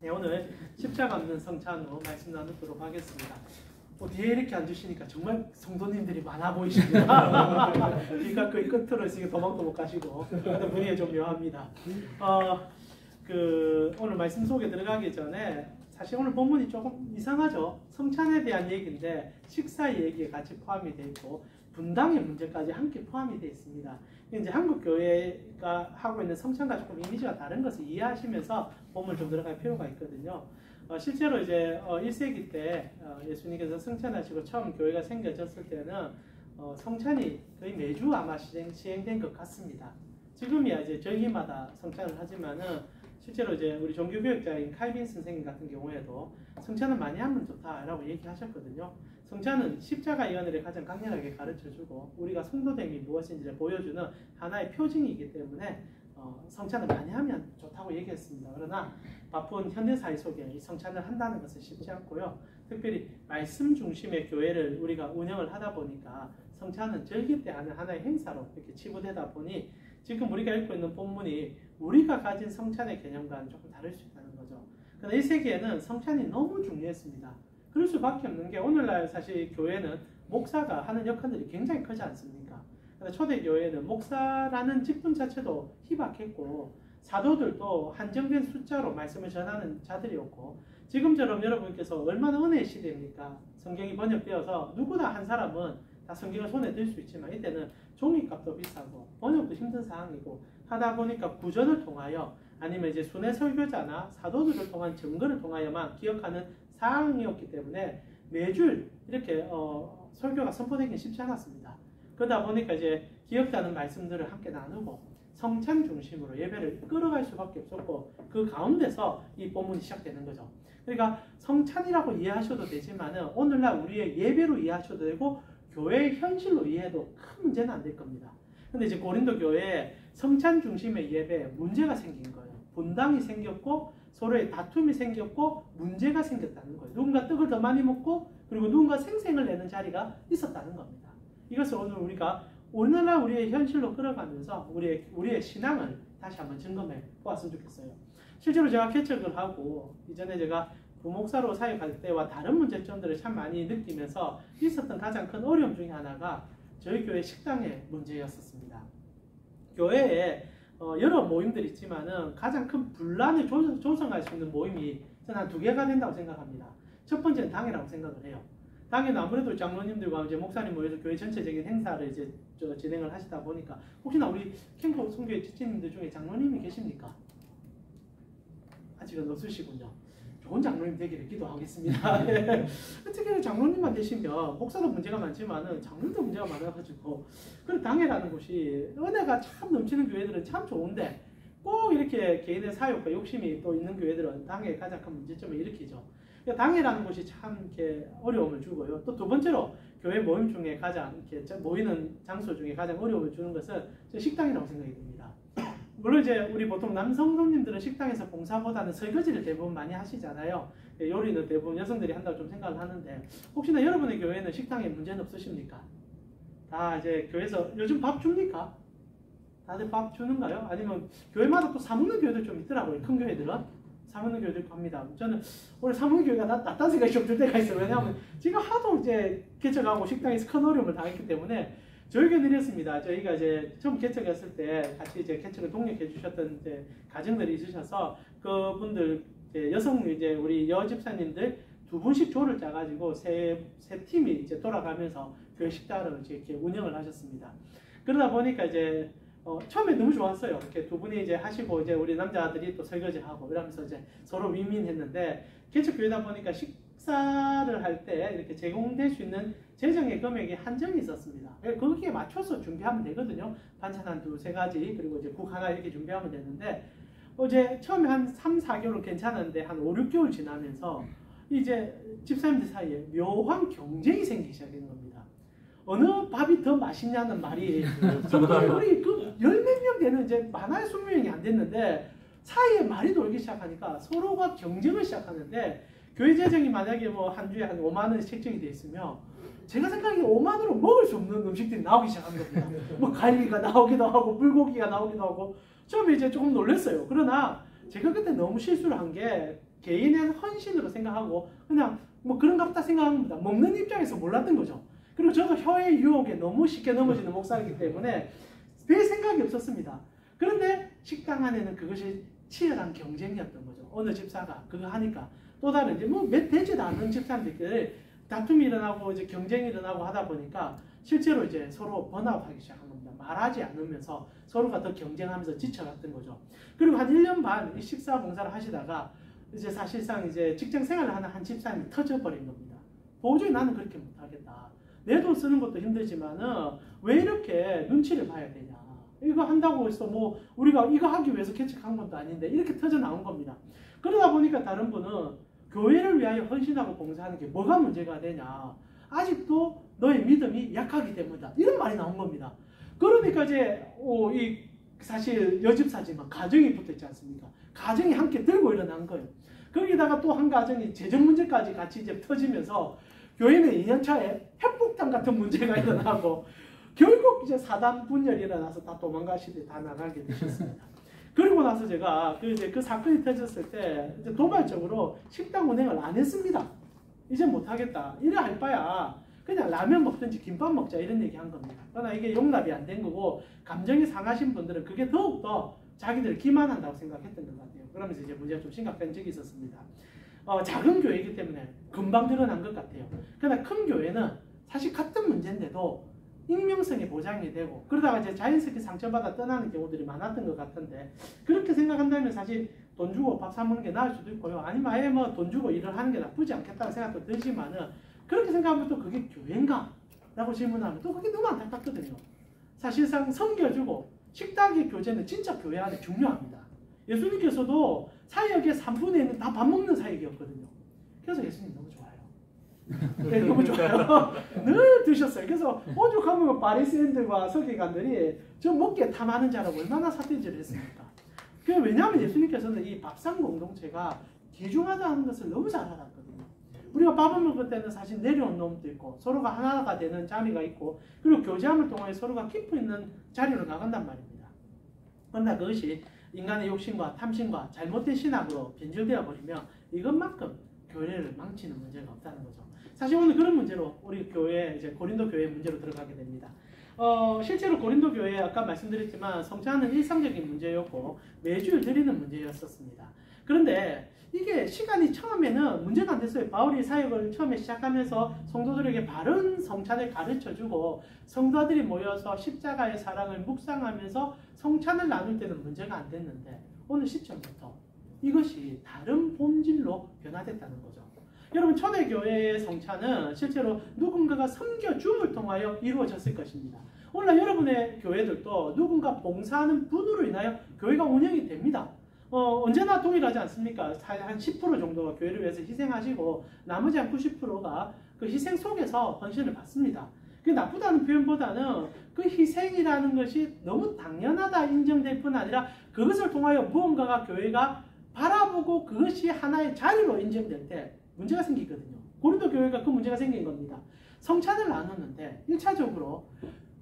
네, 오늘 십자가 없는 성찬으로 말씀 나누도록 하겠습니다. 뒤에 이렇게 앉으시니까 정말 성도님들이 많아 보이십니다. 그러니까 거의 끝으로 있으니까 도망도 못 가시고 분위기가 좀 묘합니다. 오늘 말씀 속에 들어가기 전에 사실 오늘 본문이 조금 이상하죠. 성찬에 대한 얘기인데 식사 얘기에 같이 포함이 되어 있고 분당의 문제까지 함께 포함이 되어 있습니다. 이제 한국 교회가 하고 있는 성찬과 조금 이미지가 다른 것을 이해하시면서 본문 좀 들어갈 필요가 있거든요. 실제로 이제 1세기 때 예수님께서 성찬하시고 처음 교회가 생겨졌을 때는 성찬이 거의 매주 아마 시행된 것 같습니다. 지금이야 이제 저희마다 성찬을 하지만은 실제로 이제 우리 종교교육자인 칼빈 선생님 같은 경우에도 성찬을 많이 하면 좋다라고 얘기하셨거든요. 성찬은 십자가 이언을 가장 강렬하게 가르쳐주고 우리가 성도됨이 무엇인지를 보여주는 하나의 표징이기 때문에 성찬을 많이 하면 좋다고 얘기했습니다. 그러나 바쁜 현대사회 속에 이 성찬을 한다는 것은 쉽지 않고요. 특별히 말씀 중심의 교회를 우리가 운영을 하다 보니까 성찬은 절기 때 하는 하나의 행사로 이렇게 치부되다 보니 지금 우리가 읽고 있는 본문이 우리가 가진 성찬의 개념과는 조금 다를 수 있다는 거죠. 그러나 1세기에는 성찬이 너무 중요했습니다. 그럴 수밖에 없는 게 오늘날 사실 교회는 목사가 하는 역할들이 굉장히 크지 않습니까? 초대교회는 목사라는 직분 자체도 희박했고 사도들도 한정된 숫자로 말씀을 전하는 자들이었고 지금처럼 여러분께서 얼마나 은혜의 시대입니까? 성경이 번역되어서 누구나 한 사람은 다 성경을 손에 들 수 있지만 이때는 종이값도 비싸고 번역도 힘든 상황이고 하다 보니까 구전을 통하여 아니면 이제 순회 설교자나 사도들을 통한 증거를 통하여만 기억하는 상황이었기 때문에 매주 이렇게 설교가 선포되기는 쉽지 않았습니다. 그러다 보니까 이제 기억나는 말씀들을 함께 나누고 성찬 중심으로 예배를 끌어갈 수밖에 없었고 그 가운데서 이 본문이 시작되는 거죠. 그러니까 성찬이라고 이해하셔도 되지만은 오늘날 우리의 예배로 이해하셔도 되고 교회의 현실로 이해해도 큰 문제는 안 될 겁니다. 근데 이제 고린도 교회에 성찬 중심의 예배에 문제가 생긴 거예요. 분당이 생겼고 서로의 다툼이 생겼고 문제가 생겼다는 거예요. 누군가 떡을 더 많이 먹고 그리고 누군가 생생을 내는 자리가 있었다는 겁니다. 이것을 오늘 우리가 오늘날 우리의 현실로 끌어가면서 우리의 신앙을 다시 한번 점검해 보았으면 좋겠어요. 실제로 제가 개척을 하고 이전에 제가 부목사로 사역할 때와 다른 문제점들을 참 많이 느끼면서 있었던 가장 큰 어려움 중에 하나가 저희 교회 식당의 문제였었습니다. 교회에 여러 모임들이 있지만은 가장 큰 분란을 조성할 수 있는 모임이 저는 한 2개가 된다고 생각합니다. 첫 번째는 당회라고 생각을 해요. 당연히 아무래도 장로님들과 이제 목사님 모여서 교회 전체적인 행사를 이제 진행을 하시다 보니까 혹시나 우리 캠프 성교회 지체님들 중에 장로님이 계십니까? 아직은 없으시군요. 좋은 장로님 되기를 기도하겠습니다. 특히 장로님만 되시면 목사도 문제가 많지만은 장로님도 문제가 많아가지고 그런 당회라는 곳이 은혜가 참 넘치는 교회들은 참 좋은데 꼭 이렇게 개인의 사욕과 욕심이 또 있는 교회들은 당회의 가장 큰 문제점을 일으키죠. 당회라는 곳이 참 이렇게 어려움을 주고요. 또 두 번째로 교회 모임 중에 가장 이렇게 모이는 장소 중에 가장 어려움을 주는 것은 식당이라고 생각이 듭니다. 물론 이제 우리 보통 남성님들은 식당에서 봉사보다는 설거지를 대부분 많이 하시잖아요. 요리는 대부분 여성들이 한다고 좀 생각을 하는데 혹시나 여러분의 교회는 식당에 문제는 없으십니까? 다 이제 교회에서 요즘 밥 줍니까? 다들 밥 주는가요? 아니면 교회마다 또 사먹는 교회들 좀 있더라고요. 큰 교회들은 사먹는 교회들 있고 합니다. 저는 오늘 사먹는 교회가 낫다는 생각이 좀 들 때가 있어요. 왜냐하면 제가 하도 이제 개척하고 식당에서 큰 어려움을 당했기 때문에 저희 교회는 이랬습니다. 저희가 이제 처음 개척했을 때 같이 이제 개척을 독려해 주셨던 이제 가정들이 있으셔서 그분들 여성 이제 우리 여집사님들 2분씩 조를 짜가지고 세 팀이 이제 돌아가면서 교회 식당을 이렇게 운영을 하셨습니다. 그러다 보니까 이제 처음에 너무 좋았어요. 이렇게 2분이 이제 하시고 이제 우리 남자들이 또 설거지하고 이러면서 이제 서로 윈윈했는데 개척 교회다 보니까 식사를 할 때 이렇게 제공될 수 있는 재정의 금액이 한정이 있었습니다. 거기에 맞춰서 준비하면 되거든요. 반찬 한 2-3가지 그리고 이제 국 하나 이렇게 준비하면 되는데 이제 처음에 한 3-4개월은 괜찮은데 한 5-6개월 지나면서 이제 집사님들 사이에 묘한 경쟁이 생기기 시작하는 겁니다. 어느 밥이 더 맛있냐는 말이 우리 그 10몇 명 되는 이제 많아야 20명이 안 됐는데 사이에 말이 돌기 시작하니까 서로가 경쟁을 시작하는데 교회 재정이 만약에 뭐 한 주에 한 5만 원이 책정이 돼 있으면 제가 생각하기에 5만 원으로 먹을 수 없는 음식들이 나오기 시작한 겁니다. 뭐 갈비가 나오기도 하고 불고기가 나오기도 하고 처음에 이제 조금 놀랐어요. 그러나 제가 그때 너무 실수를 한 게 개인의 헌신으로 생각하고 그냥 뭐 그런가 보다 생각하는 겁니다. 먹는 입장에서 몰랐던 거죠. 그리고 저도 혀의 유혹에 너무 쉽게 넘어지는 목사이기 때문에 별 생각이 없었습니다. 그런데 식당 안에는 그것이 치열한 경쟁이었던 거죠. 어느 집사가 그거 하니까 또 다른 이제 뭐 몇 되지도 않는 집사님들끼리 다툼이 일어나고 이제 경쟁이 일어나고 하다 보니까 실제로 이제 서로 번아웃하기 시작한 겁니다. 말하지 않으면서 서로가 더 경쟁하면서 지쳐갔던 거죠. 그리고 한 1년 반 이 식사 봉사를 하시다가 이제 사실상 이제 직장 생활을 하는 한 집사님이 터져버린 겁니다. 도저히 나는 그렇게 못하겠다. 내 돈 쓰는 것도 힘들지만은 왜 이렇게 눈치를 봐야 되냐. 이거 한다고 해서 뭐 우리가 이거 하기 위해서 개척한 것도 아닌데 이렇게 터져 나온 겁니다. 그러다 보니까 다른 분은 교회를 위하여 헌신하고 봉사하는 게 뭐가 문제가 되냐. 아직도 너의 믿음이 약하기 때문이다. 이런 말이 나온 겁니다. 그러니까 이제 이 사실 여집사지만 가정이 붙어 있지 않습니까? 가정이 함께 들고 일어난 거예요. 거기다가 또 한 가정이 재정 문제까지 같이 이제 터지면서 교회는 2년차에 핵폭탄 같은 문제가 일어나고 결국 이제 사단 분열이 일어나서 다 도망가시듯 다 나가게 되셨습니다. 그리고 나서 제가 그 사건이 터졌을 때 이제 도발적으로 식당 운행을 안 했습니다. 이제 못하겠다. 이래 할 바야 그냥 라면 먹든지 김밥 먹자 이런 얘기 한 겁니다. 그러나 이게 용납이 안 된 거고 감정이 상하신 분들은 그게 더욱더 자기들을 기만한다고 생각했던 것 같아요. 그러면서 이제 문제가 좀 심각한 적이 있었습니다. 작은 교회이기 때문에 금방 드러난 것 같아요. 그러나 큰 교회는 사실 같은 문제인데도 익명성이 보장이 되고 그러다가 이제 자연스럽게 상처받아 떠나는 경우들이 많았던 것 같은데 그렇게 생각한다면 사실 돈 주고 밥 사 먹는 게 나을 수도 있고요. 아니면 아예 뭐 돈 주고 일을 하는 게 나쁘지 않겠다는 생각도 들지만은 그렇게 생각하면 또 그게 교회인가? 라고 질문하면 또 그게 너무 안타깝거든요. 사실상 섬겨주고 식탁의 교제는 진짜 교회 안에 중요합니다. 예수님께서도 사역의 3분의 1은 다 밥 먹는 사역이었거든요. 그래서 예수님 너무 좋아요. 네, 너무 좋아요. 늘 드셨어요. 그래서 오죽하면 바리새인들과 서기관들이 저 먹기에 탐하는 자라고 얼마나 삿대질을 했습니까? 왜냐하면 예수님께서는 이 밥상 공동체가 귀중하다는 것을 너무 잘 알았거든요. 우리가 밥을 먹을 때는 사실 내려온 놈도 있고 서로가 하나가 되는 자리가 있고 그리고 교제함을 통해 서로가 깊이 있는 자리로 나간단 말입니다. 그러나 그것이 인간의 욕심과 탐심과 잘못된 신학으로 변질되어 버리면 이것만큼 교회를 망치는 문제가 없다는 거죠. 사실 오늘 그런 문제로 우리 교회 이제 고린도 교회 문제로 들어가게 됩니다. 실제로 고린도 교회 아까 말씀드렸지만 성찬은 일상적인 문제였고 매주일 드리는 문제였었습니다. 그런데 이게 시간이 처음에는 문제가 안 됐어요. 바울이 사역을 처음에 시작하면서 성도들에게 바른 성찬을 가르쳐주고 성도들이 모여서 십자가의 사랑을 묵상하면서 성찬을 나눌 때는 문제가 안 됐는데 어느 시점부터 이것이 다른 본질로 변화됐다는 거죠. 여러분 초대교회의 성찬은 실제로 누군가가 섬겨줌을 통하여 이루어졌을 것입니다. 오늘 여러분의 교회들도 누군가 봉사하는 분으로 인하여 교회가 운영이 됩니다. 언제나 동일하지 않습니까? 한 10% 정도가 교회를 위해서 희생하시고 나머지 한 90%가 그 희생 속에서 헌신을 받습니다. 그게 나쁘다는 표현보다는 그 희생이라는 것이 너무 당연하다 인정될 뿐 아니라 그것을 통하여 무언가가 교회가 바라보고 그것이 하나의 자리로 인정될 때 문제가 생기거든요. 고린도 교회가 그 문제가 생긴 겁니다. 성찬을 나눴는데 1차적으로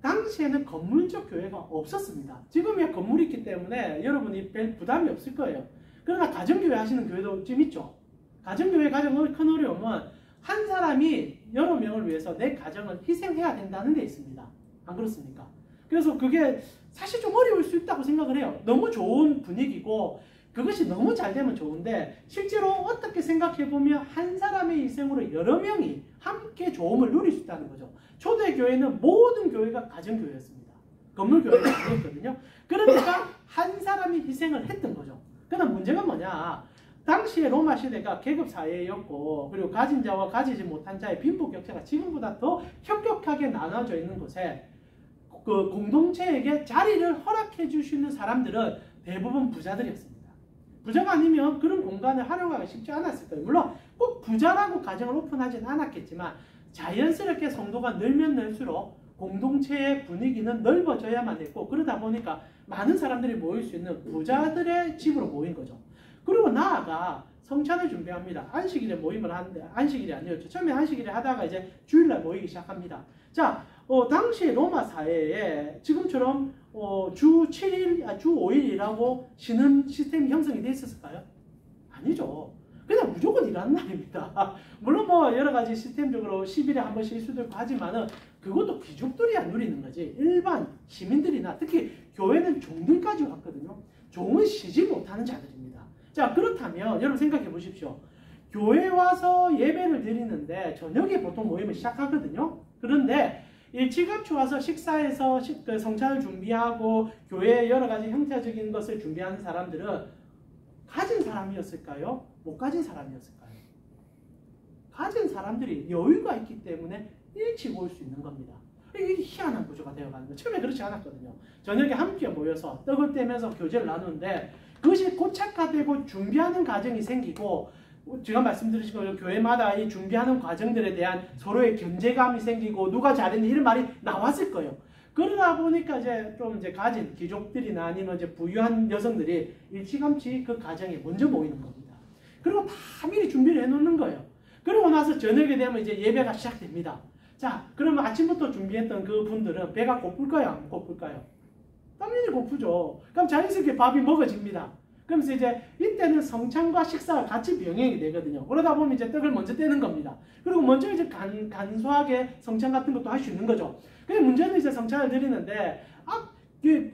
당시에는 건물적 교회가 없었습니다. 지금이야 건물이 있기 때문에 여러분이 별 부담이 없을 거예요. 그러나 가정교회 하시는 교회도 좀 있죠. 가정교회 가장 큰 어려움은 한 사람이 여러 명을 위해서 내 가정을 희생해야 된다는 데 있습니다. 안 그렇습니까? 그래서 그게 사실 좀 어려울 수 있다고 생각을 해요. 너무 좋은 분위기고 그것이 너무 잘 되면 좋은데 실제로 어떻게 생각해보면 한 사람의 희생으로 여러 명이 함께 좋음을 누릴 수 있다는 거죠. 초대교회는 모든 교회가 가정교회였습니다. 건물교회가 아니었거든요. 그러니까 한 사람이 희생을 했던 거죠. 그러나 문제가 뭐냐. 당시에 로마 시대가 계급사회였고 그리고 가진 자와 가지지 못한 자의 빈부격차가 지금보다 더 혁격하게 나눠져 있는 곳에 그 공동체에게 자리를 허락해 줄 수 있는 사람들은 대부분 부자들이었습니다. 부자가 아니면 그런 공간을 활용하기 쉽지 않았을 거예요. 물론 꼭 부자라고 가정을 오픈하진 않았겠지만 자연스럽게 성도가 늘면 늘수록 공동체의 분위기는 넓어져야만 했고 그러다 보니까 많은 사람들이 모일 수 있는 부자들의 집으로 모인 거죠. 그리고 나아가 성찬을 준비합니다. 안식일에 모임을 하는데 안식일이 아니었죠. 처음에 안식일에 하다가 이제 주일날 모이기 시작합니다. 자, 당시 로마 사회에 지금처럼 주 7일, 주 5일이라고 쉬는 시스템이 형성이 돼 있었을까요? 아니죠. 그냥 잘하는 날입니다. 물론 뭐 여러 가지 시스템적으로 10일에 한 번씩 수도 있고 하지만은 그것도 귀족들이야 누리는 거지. 일반 시민들이나 특히 교회는 종들까지 왔거든요. 종은 쉬지 못하는 자들입니다. 자, 그렇다면 여러분 생각해 보십시오. 교회 와서 예배를 드리는데 저녁에 보통 모임을 시작하거든요. 그런데 일찌감치 와서 식사해서 성찬을 준비하고 교회의 여러 가지 형태적인 것을 준비하는 사람들은 가진 사람이었을까요? 못 가진 사람이었을까요? 가진 사람들이 여유가 있기 때문에 일찍 올 수 있는 겁니다. 이게 희한한 구조가 되어가는 거예요. 처음에 그렇지 않았거든요. 저녁에 함께 모여서 떡을 떼면서 교제를 나누는데 그것이 고착화되고 준비하는 과정이 생기고 제가 말씀드린 것처럼 교회마다 이 준비하는 과정들에 대한 서로의 견제감이 생기고 누가 잘했니 이런 말이 나왔을 거예요. 그러다 보니까 이제 좀 이제 가진 귀족들이나 아니면 이제 부유한 여성들이 일찌감치 그 가정에 먼저 모이는 겁니다. 그리고 다 미리 준비를 해놓는 거예요. 그러고 나서 저녁에 되면 이제 예배가 시작됩니다. 자, 그러면 아침부터 준비했던 그 분들은 배가 고플까요? 안 고플까요? 당연히 고프죠. 그럼 자연스럽게 밥이 먹어집니다. 그러면서 이제 이때는 성찬과 식사가 같이 병행이 되거든요. 그러다 보면 이제 떡을 먼저 떼는 겁니다. 그리고 먼저 이제 간소하게 성찬 같은 것도 할 수 있는 거죠. 근데 문제는 이제 성찬을 드리는데,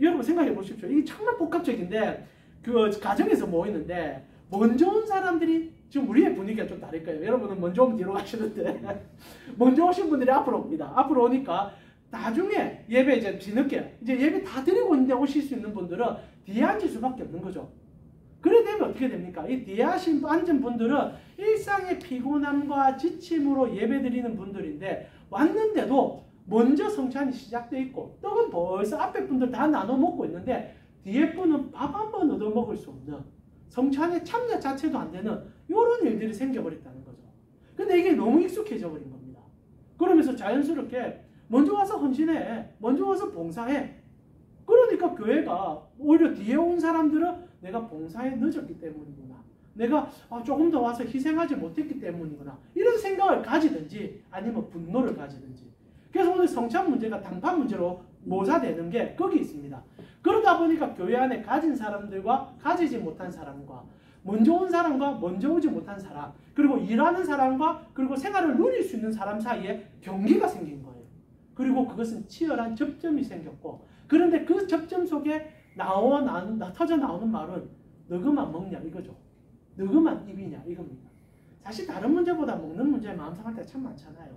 여러분 생각해 보십시오. 이게 정말 복합적인데, 그 가정에서 모이는데, 먼저 온 사람들이, 지금 우리의 분위기가 좀 다를 거예요. 여러분은 먼저 오면 뒤로 가시는데, 먼저 오신 분들이 앞으로 옵니다. 앞으로 오니까, 나중에 예배 이제 뒤늦게, 이제 예배 다 드리고 있는데 오실 수 있는 분들은 뒤에 앉을 수밖에 없는 거죠. 그래 되면 어떻게 됩니까? 이 뒤에 앉은 분들은 일상의 피곤함과 지침으로 예배드리는 분들인데 왔는데도 먼저 성찬이 시작되어 있고 떡은 벌써 앞에 분들 다 나눠 먹고 있는데 뒤에 분은 밥 한 번 얻어 먹을 수 없는 성찬의 참여 자체도 안 되는 이런 일들이 생겨버렸다는 거죠. 근데 이게 너무 익숙해져 버린 겁니다. 그러면서 자연스럽게 먼저 와서 헌신해, 먼저 와서 봉사해. 그러니까 교회가 오히려 뒤에 온 사람들은 내가 봉사에 늦었기 때문이구나. 내가 조금 더 와서 희생하지 못했기 때문이구나. 이런 생각을 가지든지 아니면 분노를 가지든지. 그래서 오늘 성찬 문제가 단판 문제로 모사되는 게 거기 있습니다. 그러다 보니까 교회 안에 가진 사람들과 가지지 못한 사람과 먼저 온 사람과 먼저 오지 못한 사람 그리고 일하는 사람과 그리고 생활을 누릴 수 있는 사람 사이에 경계가 생긴 거예요. 그리고 그것은 치열한 접점이 생겼고 그런데 그 접점 속에 터져 나오는 말은 너그만 먹냐 이거죠. 너그만 입이냐 이겁니다. 사실 다른 문제보다 먹는 문제에 마음 상할 때 참 많잖아요.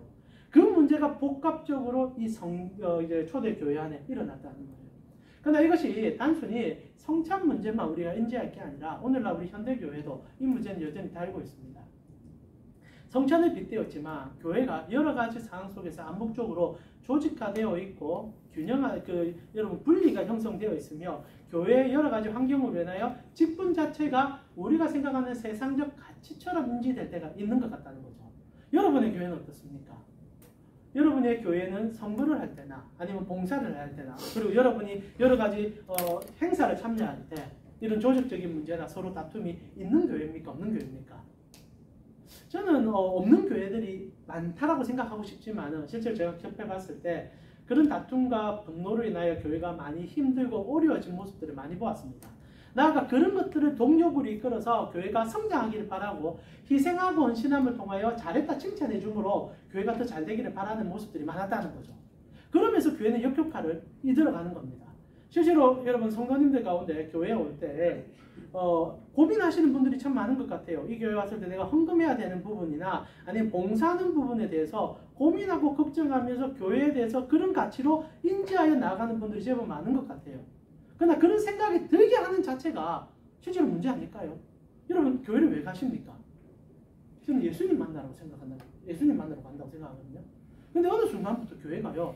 그 문제가 복합적으로 이제 초대교회 안에 일어났다는 거예요. 그러나 이것이 단순히 성찬 문제만 우리가 인지할 게 아니라 오늘날 우리 현대교회도 이 문제는 여전히 달고 있습니다. 성찬을 빗대었지만 교회가 여러 가지 상황 속에서 암묵적으로 조직화되어 있고 균형한 여러분 분리가 형성되어 있으며 교회의 여러 가지 환경으로 인하여 직분 자체가 우리가 생각하는 세상적 가치처럼 인지될 때가 있는 것 같다는 거죠. 여러분의 교회는 어떻습니까? 여러분의 교회는 선거를 할 때나 아니면 봉사를 할 때나 그리고 여러분이 여러 가지 행사를 참여할 때 이런 조직적인 문제나 서로 다툼이 있는 교회입니까? 없는 교회입니까? 저는 없는 교회들이 많다라고 생각하고 싶지만 실제로 제가 접해봤을 때 그런 다툼과 분노로 인하여 교회가 많이 힘들고 어려워진 모습들을 많이 보았습니다. 나아가 그런 것들을 동력으로 이끌어서 교회가 성장하기를 바라고 희생하고 헌신함을 통하여 잘했다 칭찬해 주므로 교회가 더 잘 되기를 바라는 모습들이 많았다는 거죠. 그러면서 교회는 역효과를 이끌어가는 겁니다. 실제로 여러분 성도님들 가운데 교회에 올 때 고민하시는 분들이 참 많은 것 같아요. 이 교회 왔을 때 내가 헌금해야 되는 부분이나 아니면 봉사하는 부분에 대해서 고민하고 걱정하면서 교회에 대해서 그런 가치로 인지하여 나아가는 분들이 제법 많은 것 같아요. 그러나 그런 생각이 들게 하는 자체가 실제로 문제 아닐까요? 여러분 교회를 왜 가십니까? 저는 예수님 만나라고 생각한다. 예수님 만나러 간다고 생각하거든요. 근데 어느 순간부터 교회가요.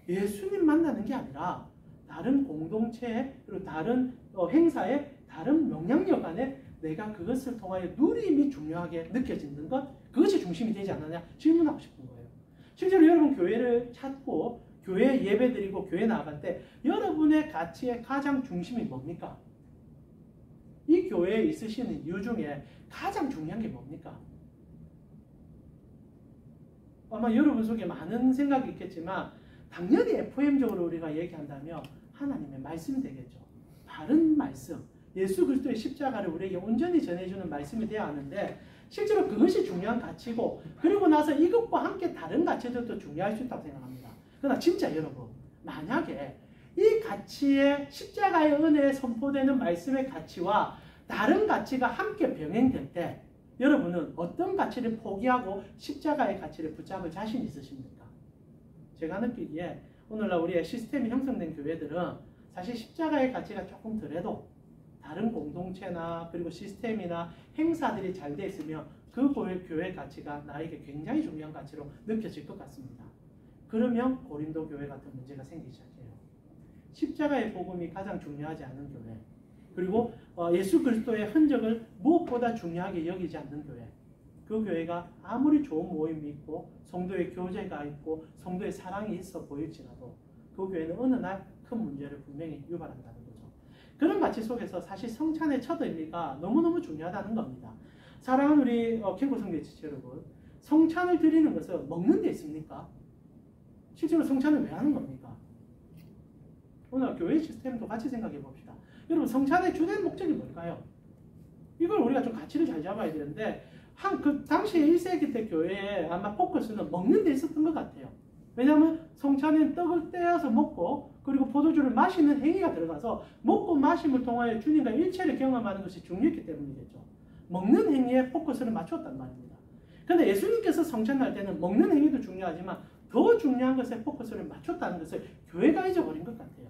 예수님 만나는 게 아니라 다른 공동체에 그리고 다른 행사에 다른 영향력 안에 내가 그것을 통하여 누림이 중요하게 느껴지는 것 그것이 중심이 되지 않느냐 질문하고 싶은 거예요. 실제로 여러분 교회를 찾고 교회 예배드리고 교회 나아갈 때 여러분의 가치의 가장 중심이 뭡니까? 이 교회에 있으시는 이유 중에 가장 중요한 게 뭡니까? 아마 여러분 속에 많은 생각이 있겠지만 당연히 FM적으로 우리가 얘기한다면 하나님의 말씀이 되겠죠. 바른 말씀, 예수 그리스도의 십자가를 우리에게 온전히 전해주는 말씀이 되어야 하는데 실제로 그것이 중요한 가치고 그리고 나서 이것과 함께 다른 가치들도 중요할 수 있다고 생각합니다. 그러나 진짜 여러분 만약에 이 가치의 십자가의 은혜에 선포되는 말씀의 가치와 다른 가치가 함께 병행될 때 여러분은 어떤 가치를 포기하고 십자가의 가치를 붙잡을 자신 있으십니까? 제가 느끼기에 오늘날 우리의 시스템이 형성된 교회들은 사실 십자가의 가치가 조금 덜해도 다른 공동체나 그리고 시스템이나 행사들이 잘 돼 있으면 그 교회 가치가 나에게 굉장히 중요한 가치로 느껴질 것 같습니다. 그러면 고린도 교회 같은 문제가 생기기 시작해요. 십자가의 복음이 가장 중요하지 않은 교회, 그리고 예수 그리스도의 흔적을 무엇보다 중요하게 여기지 않는 교회, 그 교회가 아무리 좋은 모임이 있고 성도의 교제가 있고 성도의 사랑이 있어 보일지라도 그 교회는 어느 날 큰 문제를 분명히 유발한다는 거죠. 그런 가치 속에서 사실 성찬의 첫 의미가 너무너무 중요하다는 겁니다. 사랑하는 우리 캠프 성교 지체 여러분, 성찬을 드리는 것은 먹는 데 있습니까? 실제로 성찬을 왜 하는 겁니까? 오늘 교회 시스템도 같이 생각해 봅시다. 여러분 성찬의 주된 목적이 뭘까요? 이걸 우리가 좀 가치를 잘 잡아야 되는데 그 당시에 1세기 때 교회에 아마 포커스는 먹는 데 있었던 것 같아요. 왜냐하면 성찬은 떡을 떼어서 먹고 그리고 포도주를 마시는 행위가 들어가서 먹고 마심을 통하여 주님과 일체를 경험하는 것이 중요했기 때문이겠죠. 먹는 행위에 포커스를 맞췄단 말입니다. 그런데 예수님께서 성찬할 때는 먹는 행위도 중요하지만 더 중요한 것에 포커스를 맞췄다는 것을 교회가 잊어버린 것 같아요.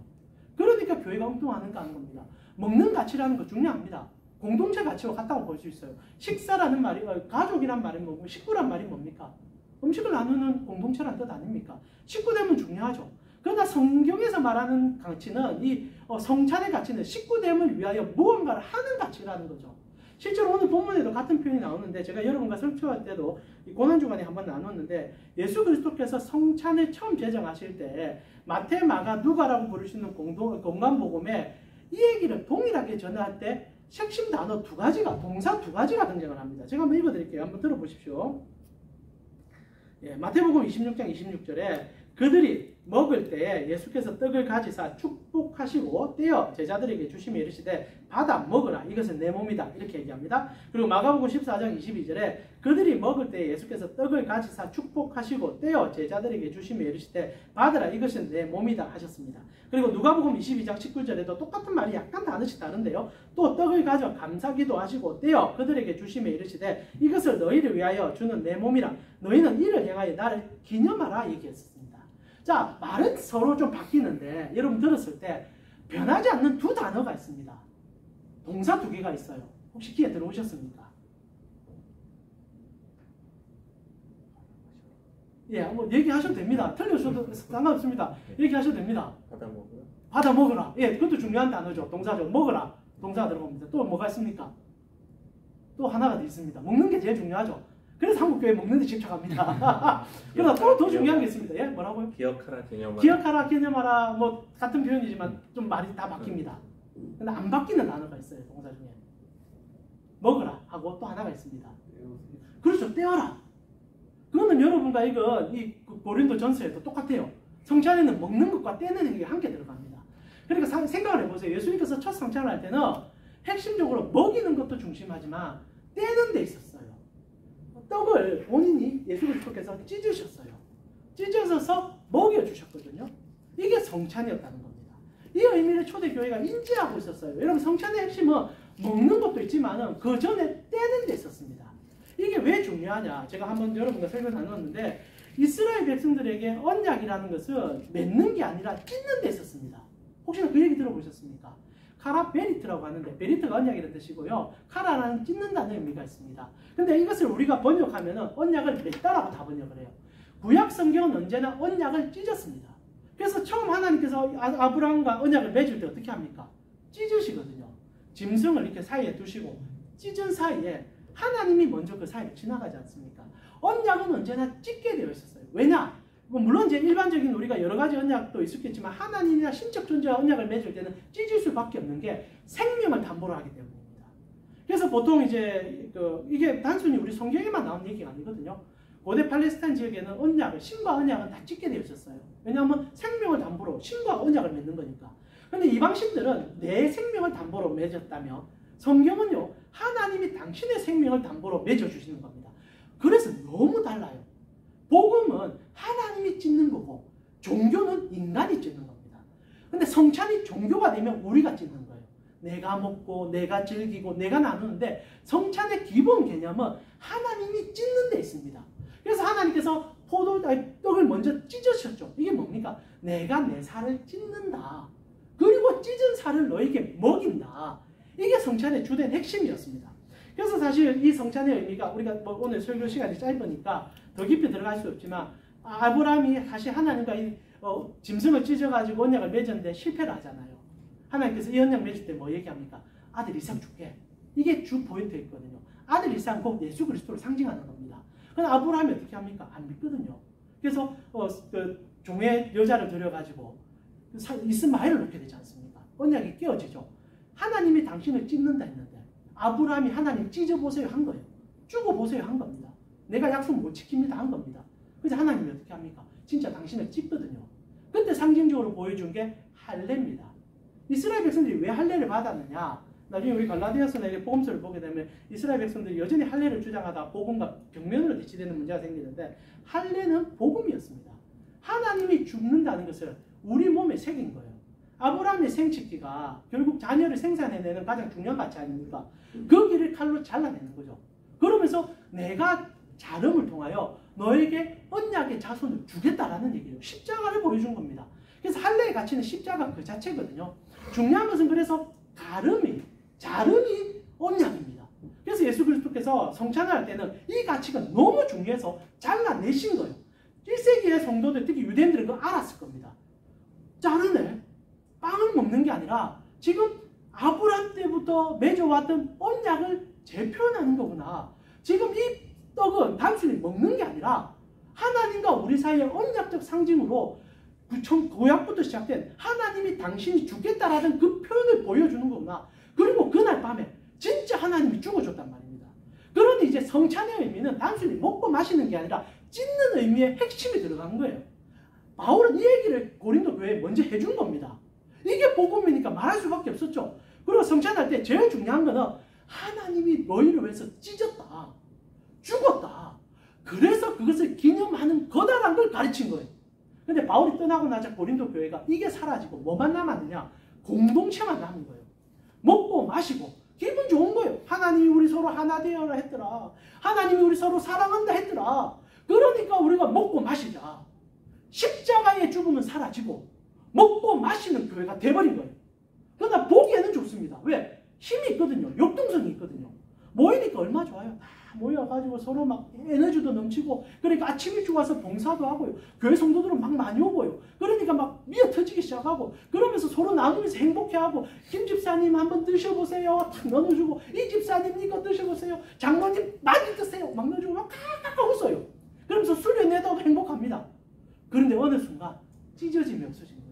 그러니까 교회가 엉뚱하는가 하는 겁니다. 먹는 가치라는 거 중요합니다. 공동체 가치와 같다고 볼 수 있어요. 식사라는 말이, 가족이란 말이 뭐고 식구란 말이 뭡니까? 음식을 나누는 공동체란 뜻 아닙니까? 식구됨은 중요하죠. 그러나 성경에서 말하는 가치는 이 성찬의 가치는 식구됨을 위하여 무언가를 하는 가치라는 거죠. 실제로 오늘 본문에도 같은 표현이 나오는데 제가 여러분과 설교할 때도 고난주간에 한번 나눴는데 예수 그리스도께서 성찬을 처음 제정하실 때 마태, 마가, 누가라고 부르시는 공간복음에 이 얘기를 동일하게 전할 때 핵심 단어 두 가지가, 동사 두 가지가 등장을 합니다. 제가 한번 읽어드릴게요. 한번 들어보십시오. 예, 마태복음 26장 26절에 그들이 먹을 때에 예수께서 떡을 가지사 축복하시고 떼어 제자들에게 주시며 이르시되 받아 먹으라 이것은 내 몸이다 이렇게 얘기합니다. 그리고 마가복음 14장 22절에 그들이 먹을 때에 예수께서 떡을 가지사 축복하시고 떼어 제자들에게 주시며 이르시되 받으라 이것은 내 몸이다 하셨습니다. 그리고 누가복음 22장 19절에도 똑같은 말이 약간 단어씩 다른데요. 또 떡을 가져 감사기도 하시고 떼어 그들에게 주시며 이르시되 이것을 너희를 위하여 주는 내 몸이라 너희는 이를 행하여 나를 기념하라 얘기했습니다. 자, 말은 서로 좀 바뀌는데 여러분 들었을 때 변하지 않는 두 단어가 있습니다. 동사 두 개가 있어요. 혹시 귀에 들어오셨습니까? 예, 뭐 얘기하셔도 됩니다. 틀려셔도 상관없습니다. 얘기하셔도 됩니다. 받아 먹으라. 받아 먹으라. 예, 그것도 중요한 단어죠. 동사죠. 먹으라. 동사가 들어갑니다. 또 뭐가 있습니까? 또 하나가 더 있습니다. 먹는 게 제일 중요하죠. 그래서 한국교회 먹는 데 집착합니다. 그러나 또 더 중요한 게 있습니다. 예? 뭐라고요? 기억하라, 기념하라. 기억하라, 기념하라. 뭐 같은 표현이지만 좀 말이 다 바뀝니다. 근데 안 바뀌는 단어가 있어요. 동사 중에. 먹으라 하고 또 하나가 있습니다. 그렇죠. 떼어라. 그거는 여러분과 이 고린도 전서에도 똑같아요. 성찬에는 먹는 것과 떼는 행위가 함께 들어갑니다. 그러니까 생각을 해보세요. 예수님께서 첫 성찬을 할 때는 핵심적으로 먹이는 것도 중심하지만 떼는 데 있었어요. 떡을 본인이 예수 그리스도께서 찢으셨어요. 찢어서 먹여주셨거든요. 이게 성찬이었다는 겁니다. 이 의미를 초대교회가 인지하고 있었어요. 여러분 성찬의 핵심은 먹는 것도 있지만 그 전에 떼는 데 있었습니다. 이게 왜 중요하냐. 제가 한번 여러분과 설명 나눴는데 이스라엘 백성들에게 언약이라는 것은 맺는 게 아니라 찢는 데 있었습니다. 혹시나 그 얘기 들어보셨습니까? 카라 베리트라고 하는데 베리트가 언약이라는 뜻이고요. 카라라는 찢는다는 의미가 있습니다. 근데 이것을 우리가 번역하면 언약을 맺다라고 다 번역을 해요. 구약 성경은 언제나 언약을 찢었습니다. 그래서 처음 하나님께서 아브라함과 언약을 맺을 때 어떻게 합니까? 찢으시거든요. 짐승을 이렇게 사이에 두시고 찢은 사이에 하나님이 먼저 그 사이를 지나가지 않습니까? 언약은 언제나 찢게 되어 있었어요. 왜냐? 물론 이제 일반적인 우리가 여러 가지 언약도 있었겠지만 하나님이나 신적 존재와 언약을 맺을 때는 찢을 수밖에 없는 게 생명을 담보로 하기 때문입니다. 그래서 보통 이제 이게 단순히 우리 성경에만 나온 얘기가 아니거든요. 고대 팔레스타인 지역에는 언약을, 신과 언약은 다 찢게 되어 있었어요. 왜냐하면 생명을 담보로 신과 언약을 맺는 거니까. 그런데 이방신들은 내 생명을 담보로 맺었다면 성경은요, 하나님이 당신의 생명을 담보로 맺어주시는 겁니다. 그래서 너무 달라요. 복음은 하나님이 찢는 거고 종교는 인간이 찢는 겁니다. 근데 성찬이 종교가 되면 우리가 찢는 거예요. 내가 먹고 내가 즐기고 내가 나누는데 성찬의 기본 개념은 하나님이 찢는 데 있습니다. 그래서 하나님께서 떡을 먼저 찢으셨죠. 이게 뭡니까? 내가 내 살을 찢는다. 그리고 찢은 살을 너에게 먹인다. 이게 성찬의 주된 핵심이었습니다. 그래서 사실 이 성찬의 의미가 우리가 오늘 설교 시간이 짧으니까 더 깊이 들어갈 수 없지만 아브라함이 다시 하나님과 짐승을 찢어가지고 언약을 맺었는데 실패를 하잖아요. 하나님께서 이 언약 맺을 때 뭐 얘기합니까? 아들 이삭 줄게. 이게 주 포인트였거든요. 아들 이삭은 곧 예수 그리스도를 상징하는 겁니다. 그럼 아브라함이 어떻게 합니까? 안 믿거든요. 그래서 종의 여자를 들여가지고 이스마엘을 놓게 되지 않습니까? 언약이 깨어지죠. 하나님이 당신을 찢는다 했는데 아브라함이 하나님 찢어보세요 한 거예요. 죽어보세요 한 겁니다. 내가 약속 못 지킵니다 한 겁니다. 그래서 하나님이 어떻게 합니까? 진짜 당신을 찢거든요. 그때 상징적으로 보여준 게 할례입니다. 이스라엘 백성들이 왜 할례를 받았느냐? 나중에 우리 갈라디아서나 복음서를 보게 되면 이스라엘 백성들이 여전히 할례를 주장하다 복음과 벽면으로 대치되는 문제가 생기는데 할례는 복음이었습니다. 하나님이 죽는다는 것을 우리 몸에 새긴 거예요. 아브라함의 생식기가 결국 자녀를 생산해내는 가장 중요한 가치 아닙니까? 그 길을 칼로 잘라내는 거죠. 그러면서 내가 자름을 통하여 너에게 언약의 자손을 주겠다라는 얘기예요. 십자가를 보여준 겁니다. 그래서 할례의 가치는 십자가 그 자체거든요. 중요한 것은 그래서 자름이 언약입니다. 그래서 예수 그리스도께서 성찬을 할 때는 이 가치가 너무 중요해서 잘라내신 거예요. 1세기의 성도들, 특히 유대인들은 그거 알았을 겁니다. 자르네. 빵을 먹는 게 아니라 지금 아브라함 때부터 맺어왔던 언약을 재표현하는 거구나. 지금 이 떡은 단순히 먹는 게 아니라 하나님과 우리 사이의 언약적 상징으로 구약부터 시작된 하나님이 당신이 죽겠다라는 그 표현을 보여주는 거구나. 그리고 그날 밤에 진짜 하나님이 죽어줬단 말입니다. 그런데 이제 성찬의 의미는 단순히 먹고 마시는 게 아니라 찢는 의미의 핵심이 들어간 거예요. 바울은 이 얘기를 고린도 교회에 먼저 해준 겁니다. 이게 복음이니까 말할 수밖에 없었죠. 그리고 성찬할 때 제일 중요한 거는 하나님이 너희를 위해서 찢었다. 죽었다. 그래서 그것을 기념하는 거다란 걸 가르친 거예요. 근데 바울이 떠나고 나자 고린도 교회가 이게 사라지고 뭐만 남았느냐? 공동체만 남은 거예요. 먹고 마시고 기분 좋은 거예요. 하나님이 우리 서로 하나 되어라 했더라. 하나님이 우리 서로 사랑한다 했더라. 그러니까 우리가 먹고 마시자. 십자가의 죽음은 사라지고 먹고 마시는 교회가 돼버린 거예요. 그러나 보기에는 좋습니다. 왜? 힘이 있거든요. 역동성이 있거든요. 모이니까 얼마나 좋아요. 다 모여가지고 서로 막 에너지도 넘치고 그러니까 아침 일찍 와서 봉사도 하고요. 교회 성도들은 막 많이 오고요. 그러니까 막 미어 터지기 시작하고 그러면서 서로 나누면서 행복해하고 김 집사님 한번 드셔보세요. 탁 넣어주고 이 집사님 이거 드셔보세요. 장로님 많이 드세요. 막 넣어주고 막 칵칵 웃어요. 그러면서 수련회도 행복합니다. 그런데 어느 순간 찢어짐이 없어진 거예요.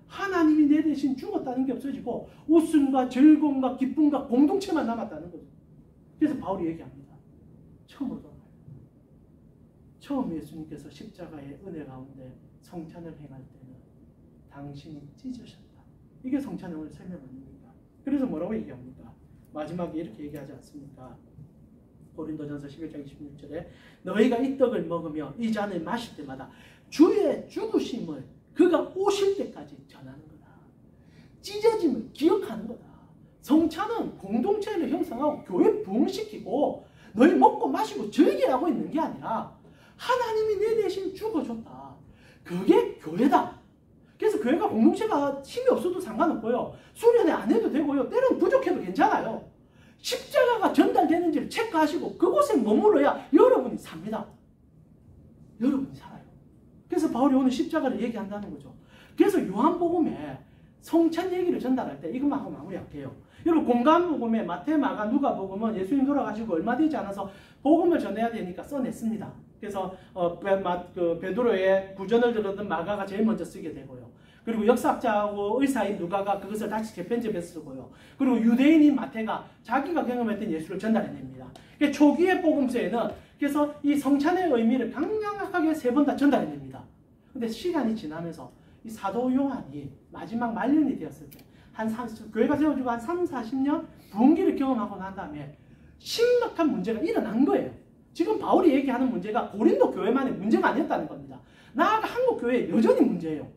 하나님이 내 대신 죽었다는 게 없어지고 웃음과 즐거움과 기쁨과 공동체만 남았다는 거죠. 그래서 바울이 얘기합니다. 처음으로 돌아가요. 처음 예수님께서 십자가의 은혜 가운데 성찬을 행할 때는 당신이 찢으셨다. 이게 성찬의 오늘 설명 아닙니까? 그래서 뭐라고 얘기합니까? 마지막에 이렇게 얘기하지 않습니까? 고린도전서 11장 26절에 너희가 이 떡을 먹으며 이 잔을 마실 때마다 주의 죽으심을 그가 오실 때까지 전하는 거다. 찢어짐을 기억하는 거다. 성찬은 공동체를 형성하고 교회 부흥시키고 너희 먹고 마시고 즐기라고 있는 게 아니라 하나님이 내 대신 죽어줬다. 그게 교회다. 그래서 교회가 공동체가 힘이 없어도 상관없고요. 수련회 안 해도 되고요. 때로는 부족해도 괜찮아요. 십자가가 전달되는지를 체크하시고 그곳에 머물러야 여러분이 삽니다. 여러분이 살아요. 그래서 바울이 오늘 십자가를 얘기한다는 거죠. 그래서 요한복음에 성찬 얘기를 전달할 때 이것만 하고 마무리할게요. 여러분 공간복음에 마태, 마가, 누가복음은 예수님 돌아가시고 얼마 되지 않아서 복음을 전해야 되니까 써냈습니다. 그래서 베드로의 구전을 들었던 마가가 제일 먼저 쓰게 되고요. 그리고 역사학자하고 의사인 누가가 그것을 다시 재편집해서 쓰고요. 그리고 유대인인 마태가 자기가 경험했던 예수를 전달해냅니다. 초기의 복음서에는 그래서 이 성찬의 의미를 강력하게 3번 다 전달해냅니다. 근데 시간이 지나면서 이 사도 요한이 마지막 말년이 되었을 때 교회가 세워지고 한 3, 40년 분기를 경험하고 난 다음에 심각한 문제가 일어난 거예요. 지금 바울이 얘기하는 문제가 고린도 교회만의 문제가 아니었다는 겁니다. 나아가 한국 교회 여전히 문제예요.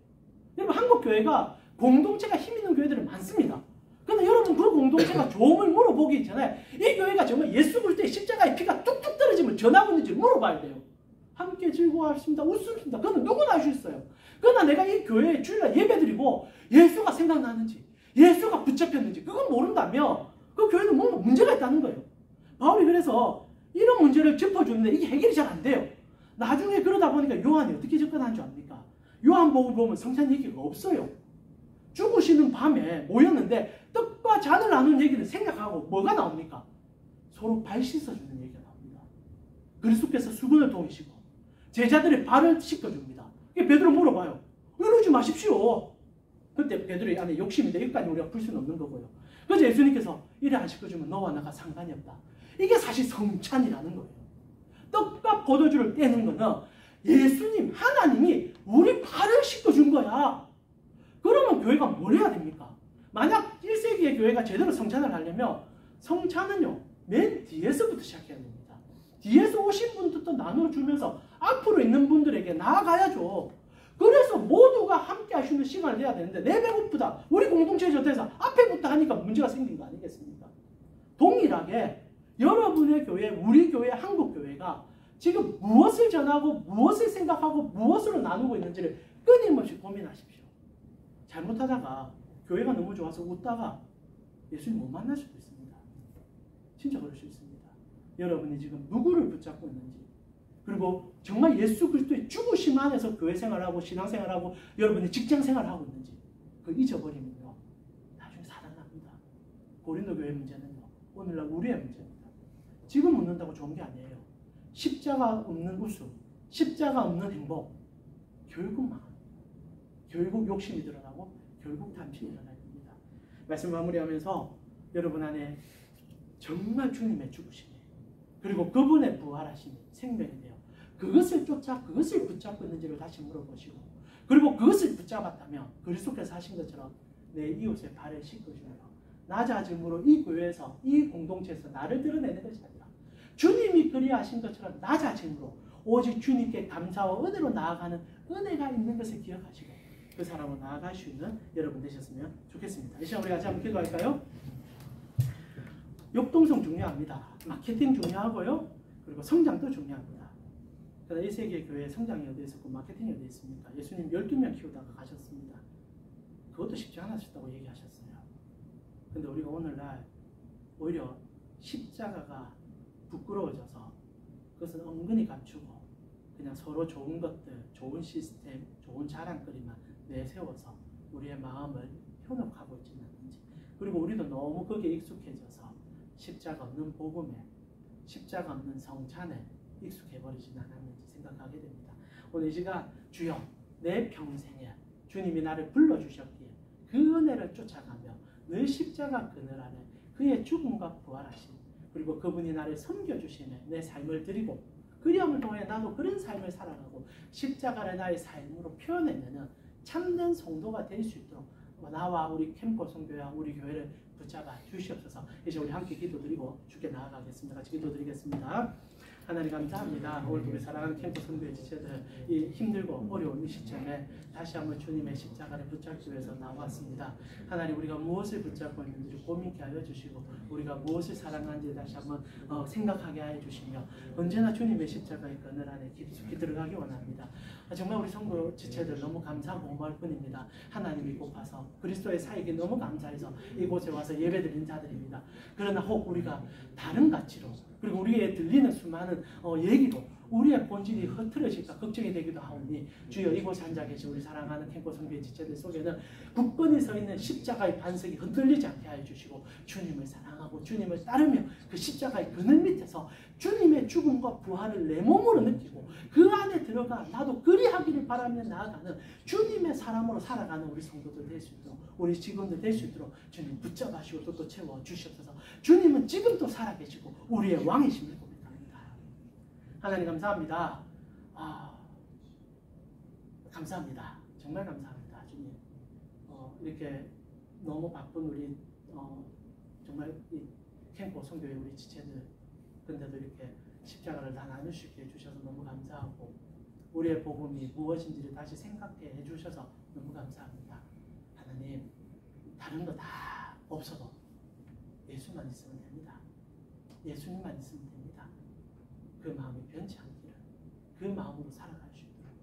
여러분 한국 교회가 공동체가 힘 있는 교회들은 많습니다. 그런데 여러분 그 공동체가 조음을 물어보기 전에 이 교회가 정말 예수 그리스도의 십자가의 피가 뚝뚝 떨어지면 전하고 있는지 물어봐야 돼요. 함께 즐거워하십니다. 웃습니다. 그건 누구나 할 수 있어요. 그러나 내가 이 교회에 주일날 예배드리고 예수가 생각나는지 예수가 붙잡혔는지 그건 모른다면 그 교회는 뭔가 문제가 있다는 거예요. 바울이 그래서 이런 문제를 짚어주는데 이게 해결이 잘 안 돼요. 나중에 그러다 보니까 요한이 어떻게 접근한 줄 압니까? 요한복음 보면 성찬 얘기가 없어요. 죽으시는 밤에 모였는데 떡과 잔을 나눈 얘기를 생각하고 뭐가 나옵니까? 서로 발 씻어주는 얘기가 나옵니다. 그리스도께서 수건을 통이시고 제자들의 발을 씻겨줍니다. 베드로 물어봐요. 이러지 마십시오. 그때 베드로의 안에 욕심인데 여기까지 우리가 풀 수는 없는 거고요. 그래서 예수님께서 이래 안 씻겨주면 너와 나가 상관이 없다. 이게 사실 성찬이라는 거예요. 떡과 포도주를 떼는 거는 예수님, 하나님이 우리 발을 씻겨준 거야. 그러면 교회가 뭘 해야 됩니까? 만약 1세기의 교회가 제대로 성찬을 하려면 성찬은요, 맨 뒤에서부터 시작해야 됩니다. 뒤에서 오신 분들도 나눠주면서 앞으로 있는 분들에게 나아가야죠. 그래서 모두가 함께 할 수 있는 시간을 내야 되는데 내 배고프다. 우리 공동체에 젖어서 앞에부터 하니까 문제가 생긴 거 아니겠습니까? 동일하게 여러분의 교회, 우리 교회, 한국 교회가 지금 무엇을 전하고 무엇을 생각하고 무엇으로 나누고 있는지를 끊임없이 고민하십시오. 잘못하다가 교회가 너무 좋아서 웃다가 예수님 못 만날 수도 있습니다. 진짜 그럴 수 있습니다. 여러분이 지금 누구를 붙잡고 있는지 그리고 정말 예수 그리스도의 죽으심 안에서 교회 생활하고 신앙생활하고 여러분이 직장생활하고 있는지 그걸 잊어버리면요. 나중에 사단납니다. 고린도 교회 문제는요. 오늘날 우리의 문제입니다. 지금 웃는다고 좋은 게 아니에요. 십자가 없는 웃음, 십자가 없는 행복 결국 망합니다. 결국 욕심이 드러나고 결국 탐심이 일어나야 됩니다. 말씀 마무리하면서 여러분 안에 정말 주님의 죽으심이 그리고 그분의 부활하심이 생명이 돼요. 그것을 쫓아 그것을 붙잡고 있는지를 다시 물어보시고 그리고 그것을 붙잡았다면 그리스도께서 하신 것처럼 내 이웃의 발을 씻겨주며 낮아짐으로 이 교회에서 이 공동체에서 나를 드러내는 것이 아니라 주님이 그리하신 것처럼 낮아짐으로 오직 주님께 감사와 은혜로 나아가는 은혜가 있는 것을 기억하시고 그 사람으로 나아갈 수 있는 여러분 되셨으면 좋겠습니다. 이 시간 우리 같이 한번 기도할까요? 역동성 중요합니다. 마케팅 중요하고요. 그리고 성장도 중요합니다. 그러나 1세기의 교회의 성장이 어디에 있었고 마케팅이 어디에 있습니까? 예수님 12명 키우다가 가셨습니다. 그것도 쉽지 않았다고 얘기하셨어요. 근데 우리가 오늘날 오히려 십자가가 부끄러워져서 그것을 은근히 감추고 그냥 서로 좋은 것들, 좋은 시스템, 좋은 자랑거리만 내세워서 우리의 마음을 현혹하고 있지는 않는지 그리고 우리도 너무 거기에 익숙해져서 십자가 없는 복음에 십자가 없는 성찬에 익숙해버리지는 않았는지 생각하게 됩니다. 오늘 이 시간 주여 내 평생에 주님이 나를 불러주셨기에 그 은혜를 쫓아가며 늘 십자가 그늘 안에 그의 죽음과 부활하심 그리고 그분이 나를 섬겨주시며 내 삶을 드리고 그리함을 통해 나도 그런 삶을 살아가고 십자가를 나의 삶으로 표현해내는 참된 성도가 될 수 있도록 나와 우리 캠퍼 성교와 우리 교회를 붙잡아 주시옵소서. 이제 우리 함께 기도드리고 주께 나아가겠습니다. 같이 기도드리겠습니다. 하나님 감사합니다. 오늘 우리 사랑하는 캠프 성도의 지체들 이 힘들고 어려운 이 시점에 다시 한번 주님의 십자가를 붙잡기 위해서 나왔습니다. 하나님 우리가 무엇을 붙잡고 있는지 고민케 하여 주시고 우리가 무엇을 사랑하는지 다시 한번 생각하게 하여 주시며 언제나 주님의 십자가의 그늘 안에 깊숙이 들어가기 원합니다. 정말 우리 성도 지체들 너무 감사하고 고마울 뿐입니다. 하나님이 고파서 그리스도의 사역에 너무 감사해서 이곳에 와서 예배드린 자들입니다. 그러나 혹 우리가 다른 가치로 그리고 우리의 들리는 수많은 얘기로 우리의 본질이 흐트러질까 걱정이 되기도 하오니 주여 이곳에 앉아 계신 우리 사랑하는 캠프 성교의 지체들 속에는 굳건히 서 있는 십자가의 반석이 흔들리지 않게 하여 주시고 주님을 사랑하고 주님을 따르며 그 십자가의 그늘 밑에서 주님의 죽음과 부활을 내 몸으로 느끼고 그 안에 들어가 나도 그리하기를 바라며 나아가는 주님의 사람으로 살아가는 우리 성도들 될 수 있도록 우리 직원들 될 수 있도록 주님 붙잡아주시고 또 채워 주시옵소서. 주님은 지금도 살아계시고 우리의 왕이심을 고백합니다. 하나님 감사합니다. 감사합니다. 정말 감사합니다. 주님 이렇게 너무 바쁜 우리 정말 이 캠프 성교회 우리 지체들 근데도 이렇게 십자가를 다 나눌 수 있게 해주셔서 너무 감사하고 우리의 복음이 무엇인지를 다시 생각해 해주셔서 너무 감사합니다. 하나님 다른 거 다 없어도 예수만 있으면 됩니다. 예수님만 있으면 됩니다. 그 마음이 변치 않기를 그 마음으로 살아갈 수 있도록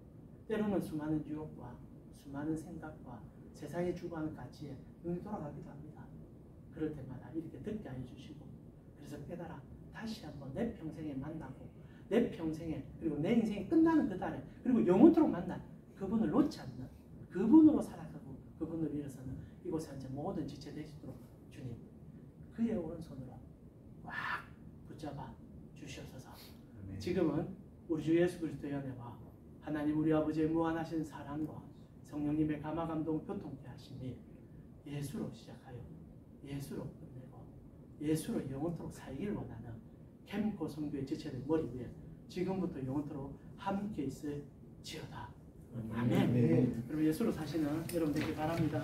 때로는 수많은 유혹과 수많은 생각과 세상이 주고하는 가치에 눈이 돌아가기도 합니다. 그럴 때마다 이렇게 듣게 해주시고 그래서 깨달아 다시 한번 내 평생에 만나고 내 평생에 그리고 내 인생이 끝나는 그 달에 그리고 영원토록 만난 그분을 놓지 않는 그분으로 살아가고 그분을 위해서는 이곳에 앉아 모든 지체 되시도록 주님 그의 오른손으로 꽉 붙잡아 주시옵소서. 지금은 우리 주 예수 그리스도의 은혜와 하나님 우리 아버지의 무한하신 사랑과 성령님의 감화감동 교통케 하심이 예수로 시작하여 예수로 끝내고 예수로 영원토록 살기를 원하는 캠코 성교의 지체들 머리 위에 지금부터 영원토록 함께 있을지어다. 아멘. 그럼 예수로 사시는 여러분 되길 바랍니다.